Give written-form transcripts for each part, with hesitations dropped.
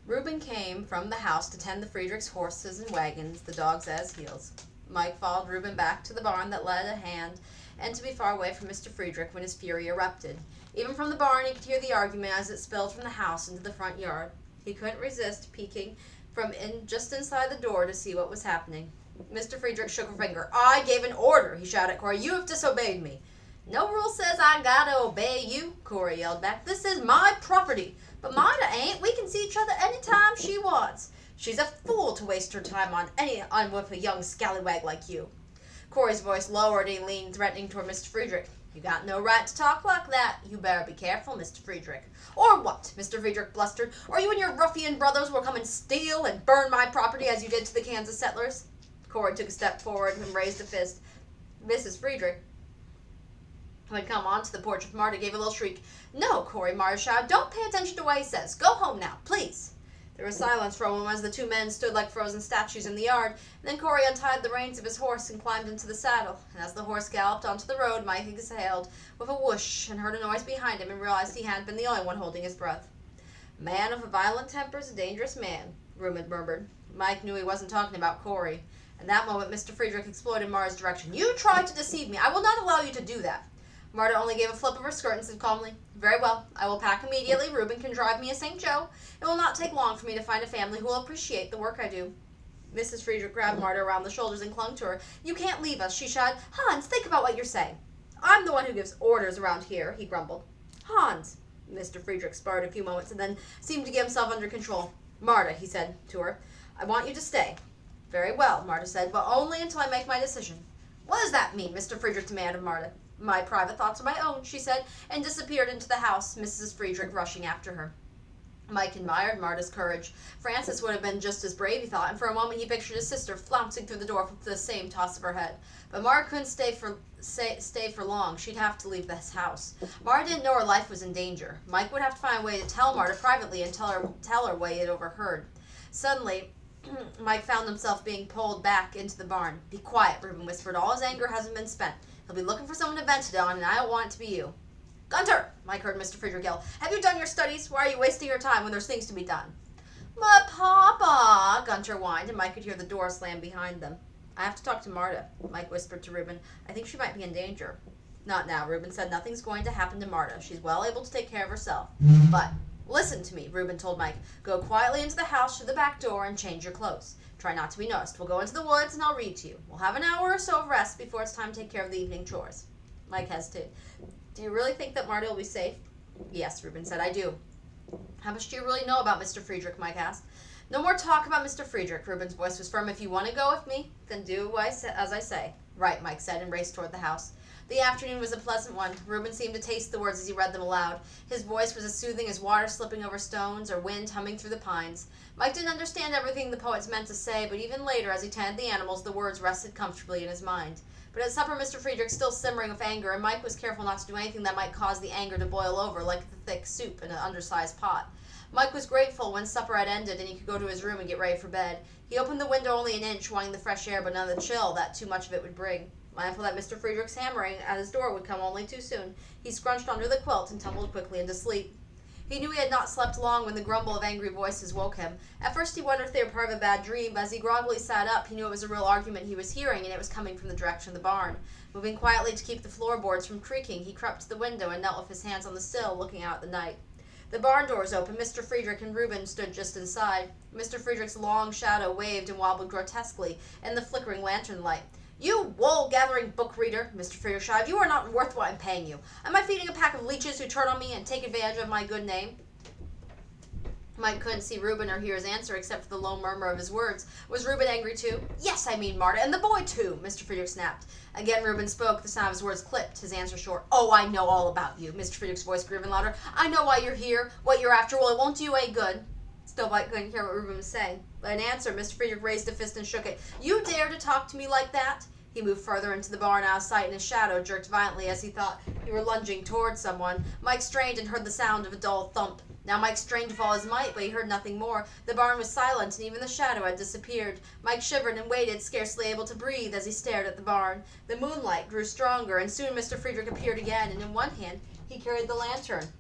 Reuben came from the house to tend the Friedrichs' horses and wagons, the dogs at his heels. Mike followed Reuben back to the barn that led a hand, and to be far away from Mr. Friedrich when his fury erupted. Even from the barn he could hear the argument as it spilled from the house into the front yard. He couldn't resist peeking from just inside the door to see what was happening. Mr. Friedrich shook a finger. "I gave an order," he shouted at Corey. "You have disobeyed me." "No rule says I gotta obey you," Corey yelled back. "This is my property. But Marta ain't. We can see each other anytime she wants. She's a fool to waste her time on with a young scallywag like you." Corey's voice lowered and he leaned threatening toward Mr. Friedrich. "You got no right to talk like that. You better be careful, Mr. Friedrich." "Or what?" Mr. Friedrich blustered. "Or you and your ruffian brothers will come and steal and burn my property as you did to the Kansas settlers?" Corey took a step forward and raised a fist. Mrs. Friedrich, who had come onto the porch with Marta, gave a little shriek. "No, Corey," Marta shouted. "Don't pay attention to what he says. Go home now, please." There was silence for a moment as the two men stood like frozen statues in the yard. Then Corey untied the reins of his horse and climbed into the saddle. And as the horse galloped onto the road, Mike exhaled with a whoosh and heard a noise behind him and realized he hadn't been the only one holding his breath. "A man of a violent temper is a dangerous man," Reuben murmured. Mike knew he wasn't talking about Corey. In that moment, Mr. Friedrich exploded in Marta's direction. "You tried to deceive me. I will not allow you to do that." Marta only gave a flip of her skirt and said calmly, "Very well. I will pack immediately. Reuben can drive me a St. Joe. It will not take long for me to find a family who will appreciate the work I do." Mrs. Friedrich grabbed Marta around the shoulders and clung to her. "You can't leave us," she shouted. "Hans, think about what you're saying." "I'm the one who gives orders around here," he grumbled. "Hans." Mr. Friedrich sparred a few moments and then seemed to get himself under control. "Marta," he said to her, "I want you to stay." "Very well," Marta said, "but only until I make my decision." "What does that mean?" Mr. Friedrich demanded of Marta. "My private thoughts are my own," she said, and disappeared into the house, Mrs. Friedrich rushing after her. Mike admired Marta's courage. Frances would have been just as brave, he thought, and for a moment he pictured his sister flouncing through the door with the same toss of her head. But Marta couldn't stay for long. She'd have to leave this house. Marta didn't know her life was in danger. Mike would have to find a way to tell Marta privately and tell her what he had overheard. Suddenly, Mike found himself being pulled back into the barn. "Be quiet," Reuben whispered. "All his anger hasn't been spent. He'll be looking for someone to vent it on, and I don't want it to be you." "Gunter!" Mike heard Mr. Friedrich yell. "Have you done your studies? Why are you wasting your time when there's things to be done?" "But Papa," Gunter whined, and Mike could hear the door slam behind them. "I have to talk to Marta," Mike whispered to Reuben. "I think she might be in danger." "Not now," Reuben said. "Nothing's going to happen to Marta. She's well able to take care of herself." "But listen to me," Reuben told Mike. "Go quietly into the house through the back door and change your clothes. Try not to be noticed. We'll go into the woods and I'll read to you. We'll have an hour or so of rest before it's time to take care of the evening chores." Mike hesitated. "Do you really think that Marta will be safe?" "Yes," Reuben said, "I do." "How much do you really know about Mr. Friedrich?" Mike asked. "No more talk about Mr. Friedrich." Reuben's voice was firm. "If you want to go with me, then do as I say." "Right," Mike said, and raced toward the house. The afternoon was a pleasant one. Reuben seemed to taste the words as he read them aloud. His voice was as soothing as water slipping over stones or wind humming through the pines. Mike didn't understand everything the poets meant to say, but even later, as he tended the animals, the words rested comfortably in his mind. But at supper, Mr. Friedrich still simmering with anger, and Mike was careful not to do anything that might cause the anger to boil over like the thick soup in an undersized pot. Mike was grateful when supper had ended and he could go to his room and get ready for bed. He opened the window only an inch, wanting the fresh air but none of the chill that too much of it would bring. Mindful that Mr. Friedrich's hammering at his door would come only too soon, he scrunched under the quilt and tumbled quickly into sleep. He knew he had not slept long when the grumble of angry voices woke him. At first he wondered if they were part of a bad dream, but as he groggily sat up, he knew it was a real argument he was hearing, and it was coming from the direction of the barn. Moving quietly to keep the floorboards from creaking, he crept to the window and knelt with his hands on the sill, looking out at the night. The barn door was open. Mr. Friedrich and Reuben stood just inside. Mr. Friedrich's long shadow waved and wobbled grotesquely in the flickering lantern light. "You wool-gathering book reader," Mr. Friedrich shouted, "you are not worth what I'm paying you. Am I feeding a pack of leeches who turn on me and take advantage of my good name?" Mike couldn't see Reuben or hear his answer except for the low murmur of his words. Was Reuben angry too? "Yes, I mean Marta, and the boy too," Mr. Friedrich snapped. Again Reuben spoke, the sound of his words clipped, his answer short. "Oh, I know all about you," Mr. Friedrich's voice grew even louder. "I know why you're here, what you're after. Well, it won't do you any good." Still Mike couldn't hear what Reuben was saying. But in answer, Mr. Friedrich raised a fist and shook it. "You dare to talk to me like that?" He moved further into the barn out of sight, and his shadow jerked violently as he thought he were lunging towards someone. Mike strained and heard the sound of a dull thump. Now Mike strained with all his might, but he heard nothing more. The barn was silent, and even the shadow had disappeared. Mike shivered and waited, scarcely able to breathe, as he stared at the barn. The moonlight grew stronger, and soon Mr. Friedrich appeared again, and in one hand he carried the lantern.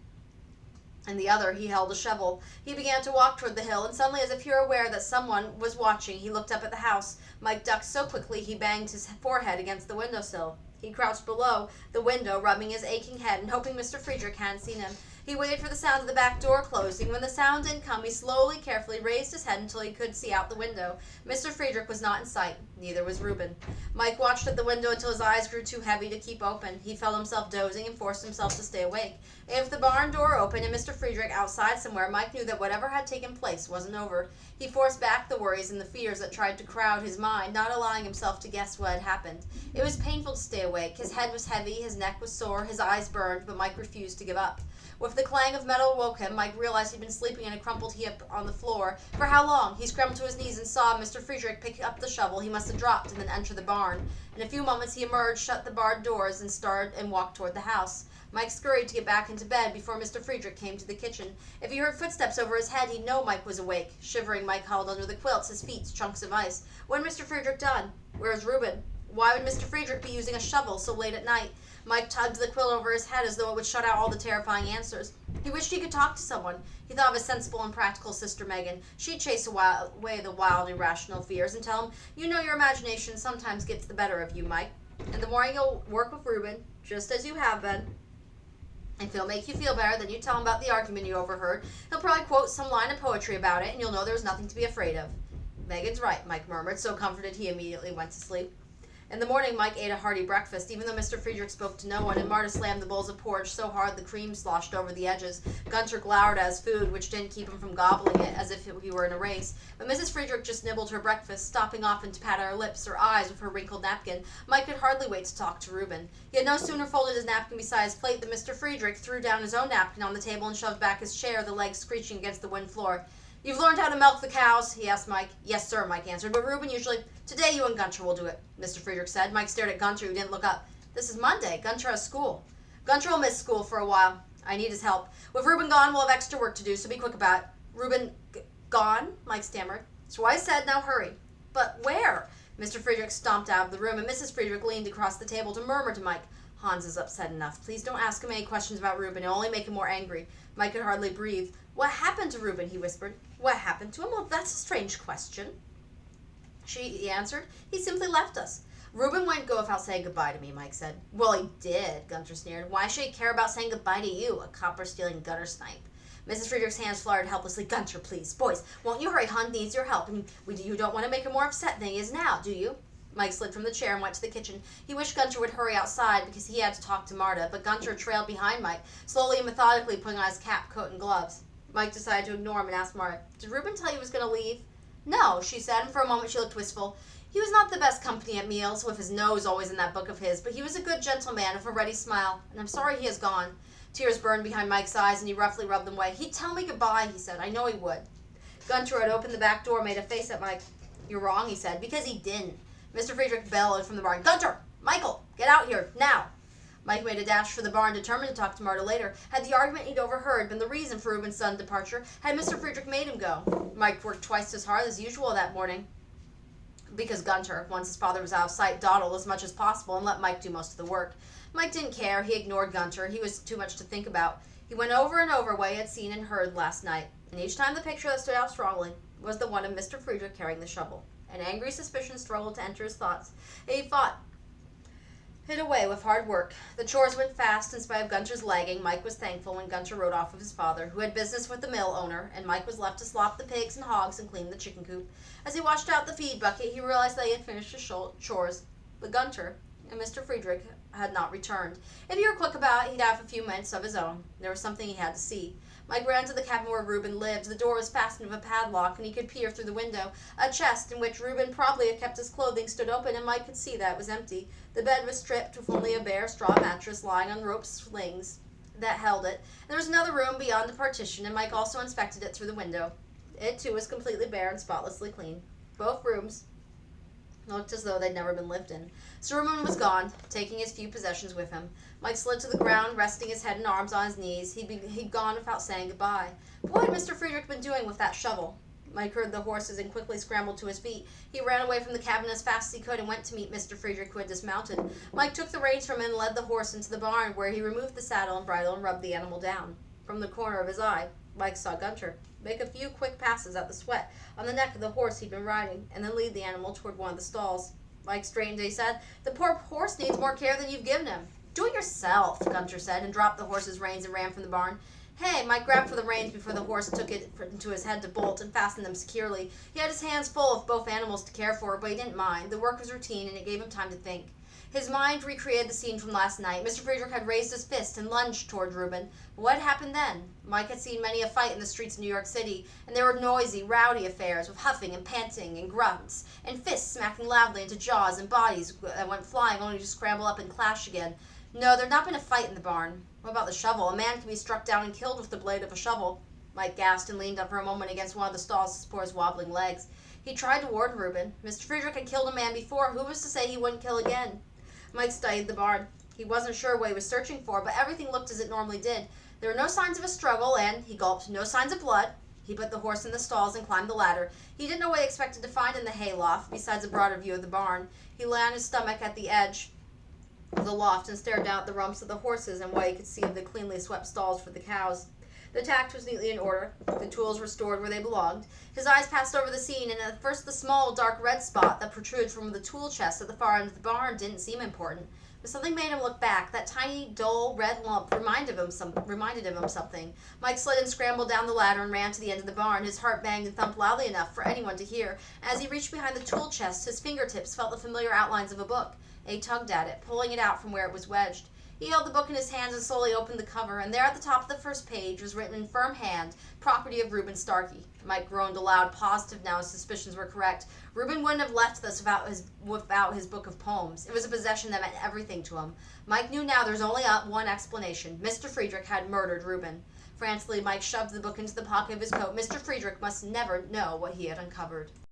In the other he held a shovel. He began to walk toward the hill, and suddenly, as if he were aware that someone was watching, he looked up at the house. Mike ducked so quickly he banged his forehead against the windowsill. He crouched below the window, rubbing his aching head and hoping Mr. Friedrich hadn't seen him. He waited for the sound of the back door closing. When the sound didn't come, he slowly, carefully raised his head until he could see out the window. Mr. Friedrich was not in sight. Neither was Reuben. Mike watched at the window until his eyes grew too heavy to keep open. He felt himself dozing and forced himself to stay awake. If the barn door opened and Mr. Friedrich outside somewhere, Mike knew that whatever had taken place wasn't over. He forced back the worries and the fears that tried to crowd his mind, not allowing himself to guess what had happened. It was painful to stay awake. His head was heavy, his neck was sore, his eyes burned, but Mike refused to give up. With the clang of metal woke him, Mike realized he'd been sleeping in a crumpled heap on the floor. For how long? He scrambled to his knees and saw Mr. Friedrich pick up the shovel he must have dropped and then enter the barn. In a few moments he emerged, shut the barred doors, and walked toward the house. Mike scurried to get back into bed before Mr. Friedrich came to the kitchen. If he heard footsteps over his head, he'd know Mike was awake. Shivering, Mike huddled under the quilts, his feet chunks of ice. What had Mr. Friedrich done? Where's Reuben? Why would Mr. Friedrich be using a shovel so late at night? Mike tugged the quilt over his head as though it would shut out all the terrifying answers. He wished he could talk to someone. He thought of his sensible and practical sister Megan. She'd chase away the wild, irrational fears and tell him, "You know your imagination sometimes gets the better of you, Mike. In the morning you'll work with Reuben, just as you have been. If he'll make you feel better, then you tell him about the argument you overheard. He'll probably quote some line of poetry about it, and you'll know there's nothing to be afraid of." "Megan's right," Mike murmured, so comforted he immediately went to sleep. In the morning, Mike ate a hearty breakfast, even though Mr. Friedrich spoke to no one, and Marta slammed the bowls of porridge so hard the cream sloshed over the edges. Gunter glowered at his food, which didn't keep him from gobbling it as if he were in a race. But Mrs. Friedrich just nibbled her breakfast, stopping often to pat her lips or eyes with her wrinkled napkin. Mike could hardly wait to talk to Reuben. He had no sooner folded his napkin beside his plate than Mr. Friedrich threw down his own napkin on the table and shoved back his chair, the legs screeching against the wooden floor. "You've learned how to milk the cows?" he asked Mike. "Yes, sir," Mike answered, "but Reuben usually—" "Today you and Gunter will do it," Mr. Friedrich said. Mike stared at Gunter, who didn't look up. "This is Monday. Gunter has school." "Gunter will miss school for a while. I need his help. With Reuben gone, we'll have extra work to do, so be quick about it." "Reuben gone?" Mike stammered. "That's what I said. Now hurry." "But where?" Mr. Friedrich stomped out of the room, and Mrs. Friedrich leaned across the table to murmur to Mike, "Hans is upset enough. Please don't ask him any questions about Reuben. It'll only make him more angry." Mike could hardly breathe. "What happened to Reuben?" he whispered. "What happened to him? Well, that's a strange question," he answered. "He simply left us." "Reuben wouldn't go without saying goodbye to me," Mike said. "Well, he did," Gunter sneered. "Why should he care about saying goodbye to you, a copper-stealing gutter snipe?" Mrs. Friedrich's hands fluttered helplessly. "Gunter, please. Boys, won't you hurry? Hun needs your help, and you don't want to make him more upset than he is now, do you?" Mike slid from the chair and went to the kitchen. He wished Gunter would hurry outside because he had to talk to Marta, but Gunter trailed behind Mike, slowly and methodically putting on his cap, coat, and gloves. Mike decided to ignore him and asked Marta, "Did Reuben tell you he was going to leave?" "No," she said, and for a moment she looked wistful. "He was not the best company at meals, with his nose always in that book of his, but he was a good gentleman with a ready smile, and I'm sorry he has gone." Tears burned behind Mike's eyes, and he roughly rubbed them away. "He'd tell me goodbye," he said. "I know he would." Gunter had opened the back door, made a face at Mike. "You're wrong," he said, "because he didn't." Mr. Friedrich bellowed from the barn, "Gunter! Michael! Get out here, now!" Mike made a dash for the barn, determined to talk to Marta later. Had the argument he'd overheard been the reason for Reuben's sudden departure? Had Mr. Friedrich made him go? Mike worked twice as hard as usual that morning, because Gunter, once his father was out of sight, dawdled as much as possible and let Mike do most of the work. Mike didn't care. He ignored Gunter. He was too much to think about. He went over and over what he had seen and heard last night, and each time the picture that stood out strongly was the one of Mr. Friedrich carrying the shovel. An angry suspicion struggled to enter his thoughts. He fought it away with hard work. The chores went fast in spite of Gunter's lagging. Mike was thankful when Gunter rode off with his father, who had business with the mill owner, and Mike was left to slop the pigs and hogs and clean the chicken coop. As he washed out the feed bucket, he realized that he had finished his chores. But Gunter and Mr. Friedrich had not returned. If he were quick about it, he'd have a few minutes of his own. There was something he had to see. Mike ran to the cabin where Reuben lived. The door was fastened with a padlock, and he could peer through the window. A chest, in which Reuben probably had kept his clothing, stood open, and Mike could see that it was empty. The bed was stripped, with only a bare straw mattress lying on rope slings that held it. And there was another room beyond the partition, and Mike also inspected it through the window. It, too, was completely bare and spotlessly clean. Both rooms looked as though they'd never been lived in. So Reuben was gone, taking his few possessions with him. Mike slid to the ground, resting his head and arms on his knees. He'd gone without saying goodbye. But what had Mr. Friedrich been doing with that shovel? Mike heard the horses and quickly scrambled to his feet. He ran away from the cabin as fast as he could and went to meet Mr. Friedrich, who had dismounted. Mike took the reins from him and led the horse into the barn, where he removed the saddle and bridle and rubbed the animal down. From the corner of his eye, Mike saw Gunter make a few quick passes at the sweat on the neck of the horse he'd been riding, and then lead the animal toward one of the stalls. Mike straightened. He said, "The poor horse needs more care than you've given him." "Do it yourself," Gunter said, and dropped the horse's reins and ran from the barn. "Hey!" Mike grabbed for the reins before the horse took it into his head to bolt and fasten them securely. He had his hands full of both animals to care for, but he didn't mind. The work was routine, and it gave him time to think. His mind recreated the scene from last night. Mr. Friedrich had raised his fist and lunged toward Reuben. What happened then? Mike had seen many a fight in the streets of New York City, and there were noisy, rowdy affairs with huffing and panting and grunts, and fists smacking loudly into jaws and bodies that went flying only to scramble up and clash again. No, there'd not been a fight in the barn. What about the shovel? A man can be struck down and killed with the blade of a shovel. Mike gasped and leaned up for a moment against one of the stalls to support his wobbling legs. He tried to warn Reuben. Mr. Friedrich had killed a man before. Who was to say he wouldn't kill again? Mike studied the barn. He wasn't sure what he was searching for, but everything looked as it normally did. There were no signs of a struggle, and, he gulped, no signs of blood. He put the horse in the stalls and climbed the ladder. He didn't know what he expected to find in the hay loft, besides a broader view of the barn. He lay on his stomach at the edge of the loft and stared down at the rumps of the horses and what he could see of the cleanly swept stalls for the cows. The tack was neatly in order. The tools were stored where they belonged. His eyes passed over the scene, and at first the small, dark red spot that protruded from the tool chest at the far end of the barn didn't seem important. But something made him look back. That tiny, dull, red lump reminded him of something. Mike slid and scrambled down the ladder and ran to the end of the barn. His heart banged and thumped loudly enough for anyone to hear. As he reached behind the tool chest, his fingertips felt the familiar outlines of a book. He tugged at it, pulling it out from where it was wedged. He held the book in his hands and slowly opened the cover, and there at the top of the first page was written in firm hand, "Property of Reuben Starkey." Mike groaned aloud, positive now his suspicions were correct. Reuben wouldn't have left this without his book of poems. It was a possession that meant everything to him. Mike knew now there was only one explanation. Mr. Friedrich had murdered Reuben. Frantically, Mike shoved the book into the pocket of his coat. Mr. Friedrich must never know what he had uncovered.